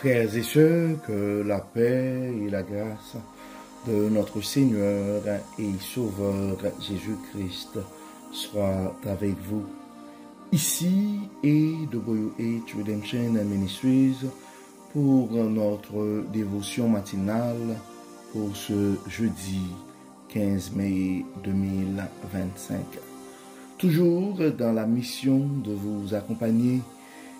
Frères et sœurs, que la paix et la grâce de notre Seigneur et Sauveur Jésus-Christ soient avec vous. Ici et de WH Redemption Ministries pour notre dévotion matinale pour ce jeudi 15 mai 2025. Toujours dans la mission de vous accompagner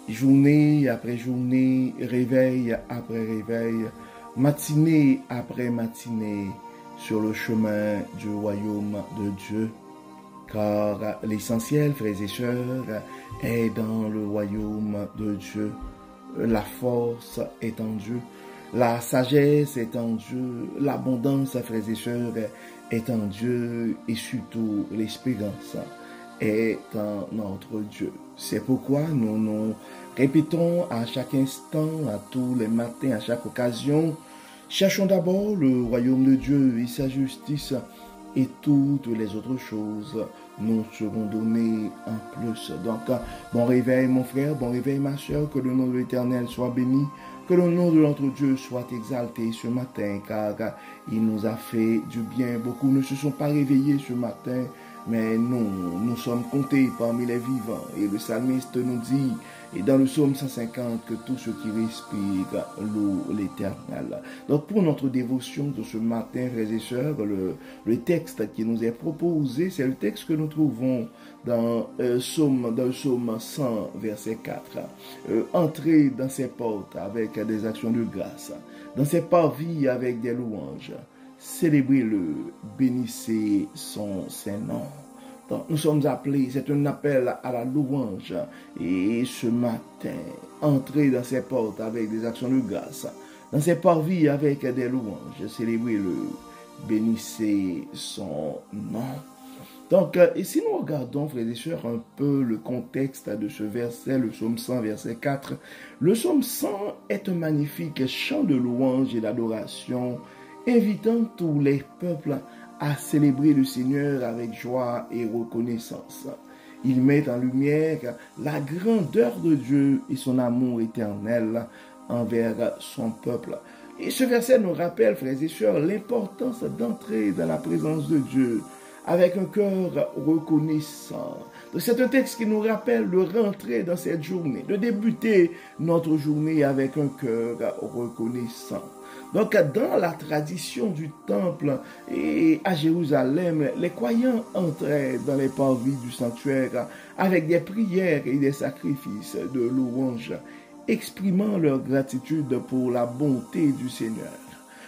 journée après journée, réveil après réveil, matinée après matinée, sur le chemin du royaume de Dieu. Car l'essentiel, frères et sœurs, est dans le royaume de Dieu. La force est en Dieu, la sagesse est en Dieu, l'abondance, frères et sœurs, est en Dieu et surtout l'espérance est en notre Dieu. C'est pourquoi nous nous répétons à chaque instant, à tous les matins, à chaque occasion, cherchons d'abord le royaume de Dieu et sa justice, et toutes les autres choses nous seront données en plus. Donc, bon réveil mon frère, bon réveil ma soeur, que le nom de l'Éternel soit béni, que le nom de notre Dieu soit exalté ce matin, car il nous a fait du bien. Beaucoup ne se sont pas réveillés ce matin, mais nous sommes comptés parmi les vivants. Et le psalmiste nous dit, et dans le psaume 150, que tout ce qui respire loue l'Éternel. Donc pour notre dévotion de ce matin, frères et sœurs, le texte qui nous est proposé, c'est le texte que nous trouvons dans le psaume 100, verset 4. Entrez dans ses portes avec des actions de grâce, dans ses parvis avec des louanges. Célébrez-le, bénissez son Saint-Nom. Donc, nous sommes appelés, c'est un appel à la louange. Et ce matin, entrez dans ses portes avec des actions de grâce, dans ses parvis avec des louanges. Célébrez-le, bénissez son nom. Donc, et si nous regardons, frères et sœurs, un peu le contexte de ce verset, le psaume 100, verset 4, le psaume 100 est un magnifique chant de louange et d'adoration, invitant tous les peuples à célébrer le Seigneur avec joie et reconnaissance. Il met en lumière la grandeur de Dieu et son amour éternel envers son peuple. Et ce verset nous rappelle, frères et sœurs, l'importance d'entrer dans la présence de Dieu avec un cœur reconnaissant. C'est un texte qui nous rappelle de rentrer dans cette journée, de débuter notre journée avec un cœur reconnaissant. Donc, dans la tradition du temple et à Jérusalem, les croyants entraient dans les parvis du sanctuaire avec des prières et des sacrifices de louange, exprimant leur gratitude pour la bonté du Seigneur.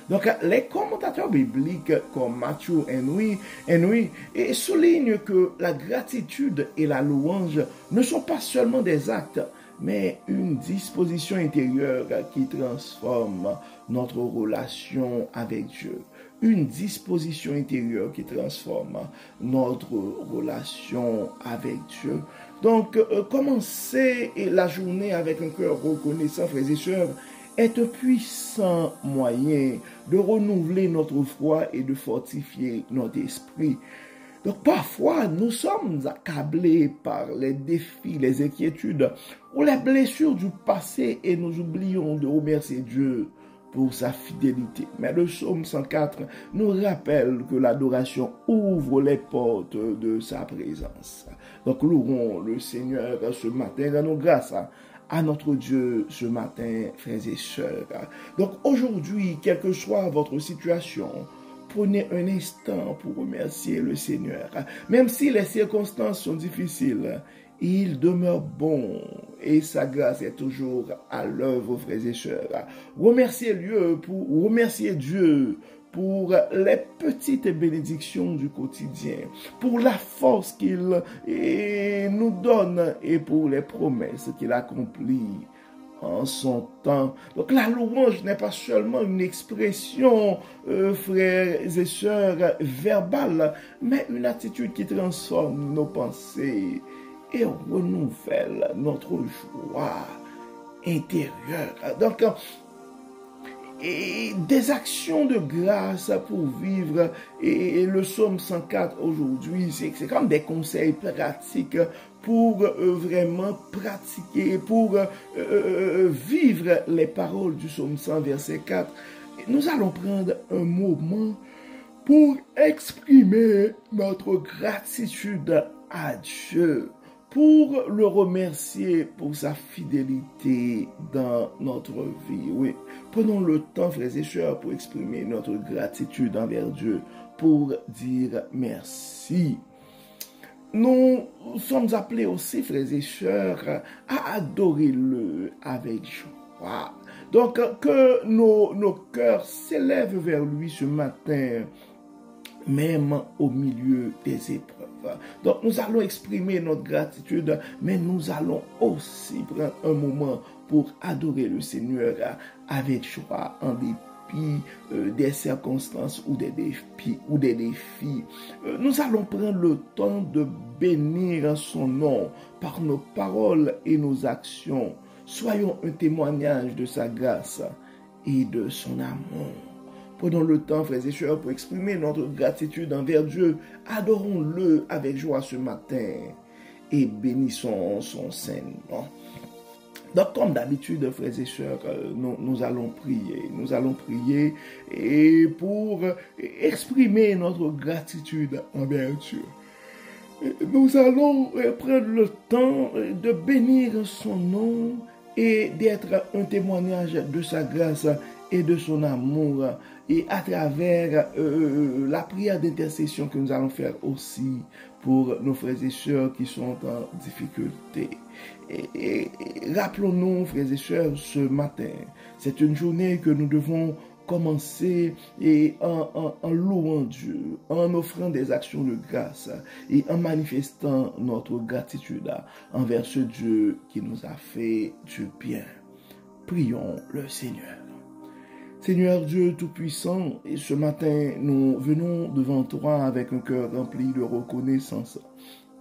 Donc, les commentateurs bibliques comme Matthew Henry soulignent que la gratitude et la louange ne sont pas seulement des actes, mais une disposition intérieure qui transforme notre relation avec Dieu. Une disposition intérieure qui transforme notre relation avec Dieu. Donc, commencer la journée avec un cœur reconnaissant, frères et sœurs, est un puissant moyen de renouveler notre foi et de fortifier notre esprit. Donc parfois, nous sommes accablés par les défis, les inquiétudes ou les blessures du passé et nous oublions de remercier Dieu pour sa fidélité. Mais le psaume 104 nous rappelle que l'adoration ouvre les portes de sa présence. Donc louons le Seigneur ce matin, rendons grâce à notre Dieu ce matin, frères et sœurs. Donc aujourd'hui, quelle que soit votre situation, prenez un instant pour remercier le Seigneur. Même si les circonstances sont difficiles, il demeure bon et sa grâce est toujours à l'œuvre, frères et sœurs. Remerciez Dieu pour les petites bénédictions du quotidien, pour la force qu'il nous donne et pour les promesses qu'il accomplit en son temps. Donc la louange n'est pas seulement une expression, frères et sœurs, verbale, mais une attitude qui transforme nos pensées et renouvelle notre joie intérieure. Donc, et des actions de grâce pour vivre. Et le psaume 104 aujourd'hui, c'est comme des conseils pratiques pour vraiment pratiquer, pour vivre les paroles du psaume 100, verset 4, nous allons prendre un moment pour exprimer notre gratitude à Dieu, pour le remercier pour sa fidélité dans notre vie. Oui, prenons le temps, frères et sœurs, pour exprimer notre gratitude envers Dieu, pour dire merci. Nous sommes appelés aussi, frères et sœurs, à adorer-le avec joie. Donc, que nos cœurs s'élèvent vers lui ce matin, même au milieu des épreuves. Donc, nous allons exprimer notre gratitude, mais nous allons aussi prendre un moment pour adorer le Seigneur avec joie, en dépit des circonstances ou des défis. Nous allons prendre le temps de bénir son nom par nos paroles et nos actions. Soyons un témoignage de sa grâce et de son amour. Prenons le temps, frères et sœurs, pour exprimer notre gratitude envers Dieu. Adorons-le avec joie ce matin et bénissons son Saint-Nom. Donc, comme d'habitude, frères et sœurs, nous allons prier. Nous allons prier et pour exprimer notre gratitude envers Dieu. Nous allons prendre le temps de bénir son nom et d'être un témoignage de sa grâce et de son amour, et à travers la prière d'intercession que nous allons faire aussi pour nos frères et sœurs qui sont en difficulté. Et rappelons-nous, frères et sœurs, ce matin, c'est une journée que nous devons commencer et en louant Dieu, en offrant des actions de grâce et en manifestant notre gratitude envers ce Dieu qui nous a fait du bien. Prions le Seigneur. Seigneur Dieu Tout-Puissant, et ce matin, nous venons devant toi avec un cœur rempli de reconnaissance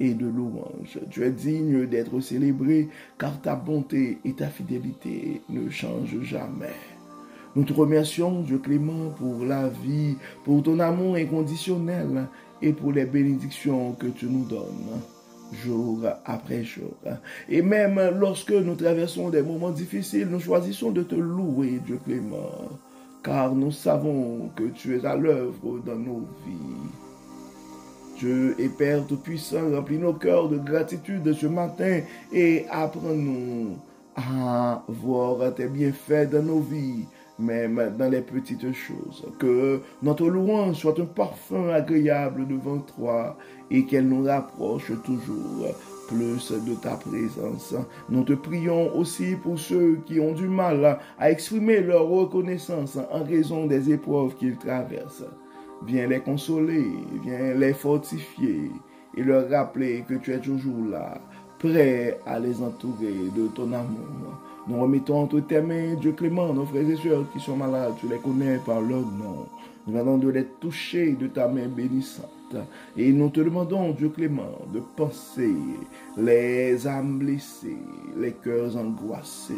et de louange. Tu es digne d'être célébré, car ta bonté et ta fidélité ne changent jamais. Nous te remercions, Dieu clément, pour la vie, pour ton amour inconditionnel et pour les bénédictions que tu nous donnes jour après jour. Et même lorsque nous traversons des moments difficiles, nous choisissons de te louer, Dieu clément, car nous savons que tu es à l'œuvre dans nos vies. Dieu et Père Tout-Puissant, remplis nos cœurs de gratitude ce matin et apprends-nous à voir tes bienfaits dans nos vies, même dans les petites choses. Que notre louange soit un parfum agréable devant toi et qu'elle nous rapproche toujours plus de ta présence. Nous te prions aussi pour ceux qui ont du mal à exprimer leur reconnaissance en raison des épreuves qu'ils traversent. Viens les consoler, viens les fortifier et leur rappeler que tu es toujours là, prêt à les entourer de ton amour. Nous remettons entre tes mains, Dieu clément, nos frères et sœurs qui sont malades, tu les connais par leur nom. Nous demandons de les toucher de ta main bénissante. Et nous te demandons, Dieu clément, de penser les âmes blessées, les cœurs angoissés.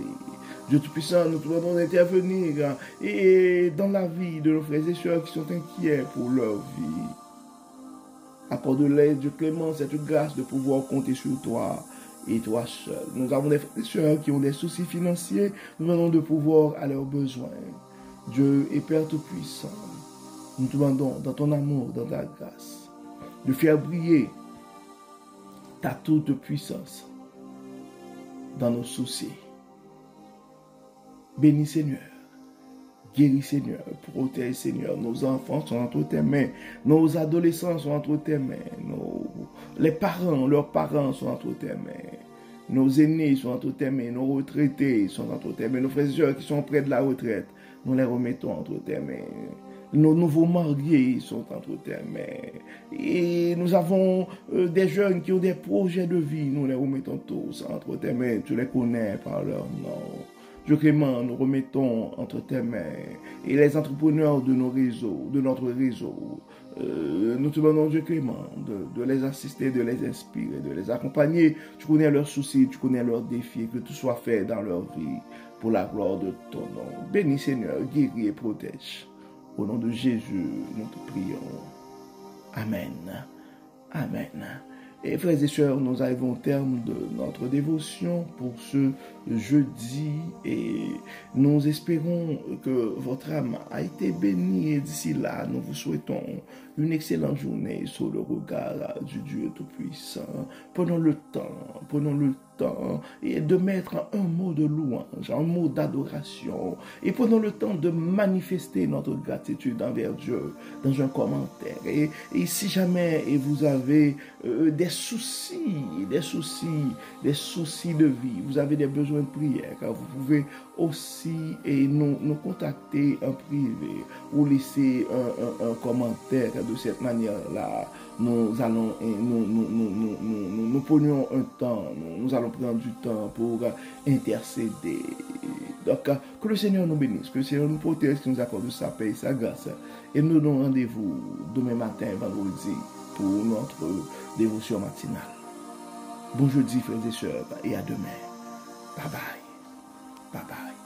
Dieu Tout-Puissant, nous te demandons d'intervenir et dans la vie de nos frères et sœurs qui sont inquiets pour leur vie. Accorde-les, Dieu clément, cette grâce de pouvoir compter sur toi et toi seul. Nous avons des frères et sœurs qui ont des soucis financiers, nous demandons de pouvoir à leurs besoins. Dieu et Père Tout-Puissant, nous te demandons dans ton amour, dans ta grâce, de faire briller ta toute puissance dans nos soucis. Bénis Seigneur, guéris Seigneur, protège Seigneur. Nos enfants sont entre tes mains, nos adolescents sont entre tes mains, les parents, leurs parents sont entre tes mains, nos aînés sont entre tes mains, nos retraités sont entre tes mains, nos frères et sœurs qui sont près de la retraite, nous les remettons entre tes mains. Nos nouveaux mariés sont entre tes mains. Et nous avons des jeunes qui ont des projets de vie. Nous les remettons tous entre tes mains. Tu les connais par leur nom. Dieu clément, nous remettons entre tes mains. Et les entrepreneurs de nos réseaux, de notre réseau, nous te demandons, Dieu clément, de les assister, de les inspirer, de les accompagner. Tu connais leurs soucis, tu connais leurs défis. Que tout soit fait dans leur vie pour la gloire de ton nom. Bénis Seigneur, guéris et protège. Au nom de Jésus, nous te prions. Amen. Amen. Et frères et sœurs, nous arrivons au terme de notre dévotion pour ce jeudi et nous espérons que votre âme a été bénie et d'ici là, nous vous souhaitons une excellente journée sous le regard du Dieu Tout-Puissant. Prenons le temps et de mettre un mot de louange, un mot d'adoration et prenons le temps de manifester notre gratitude envers Dieu dans un commentaire. Et si jamais vous avez des soucis de vie, vous avez des besoins de prière, vous pouvez aussi nous contacter en privé ou laisser un commentaire. De cette manière-là, nous prenions un temps, nous allons prendre du temps pour intercéder. Donc, que le Seigneur nous bénisse, que le Seigneur nous protège, qu'il nous accorde sa paix et sa grâce. Et nous donnons rendez-vous demain matin, vendredi, pour notre dévotion matinale. Bon jeudi, frères et sœurs, et à demain. Bye bye. Bye bye.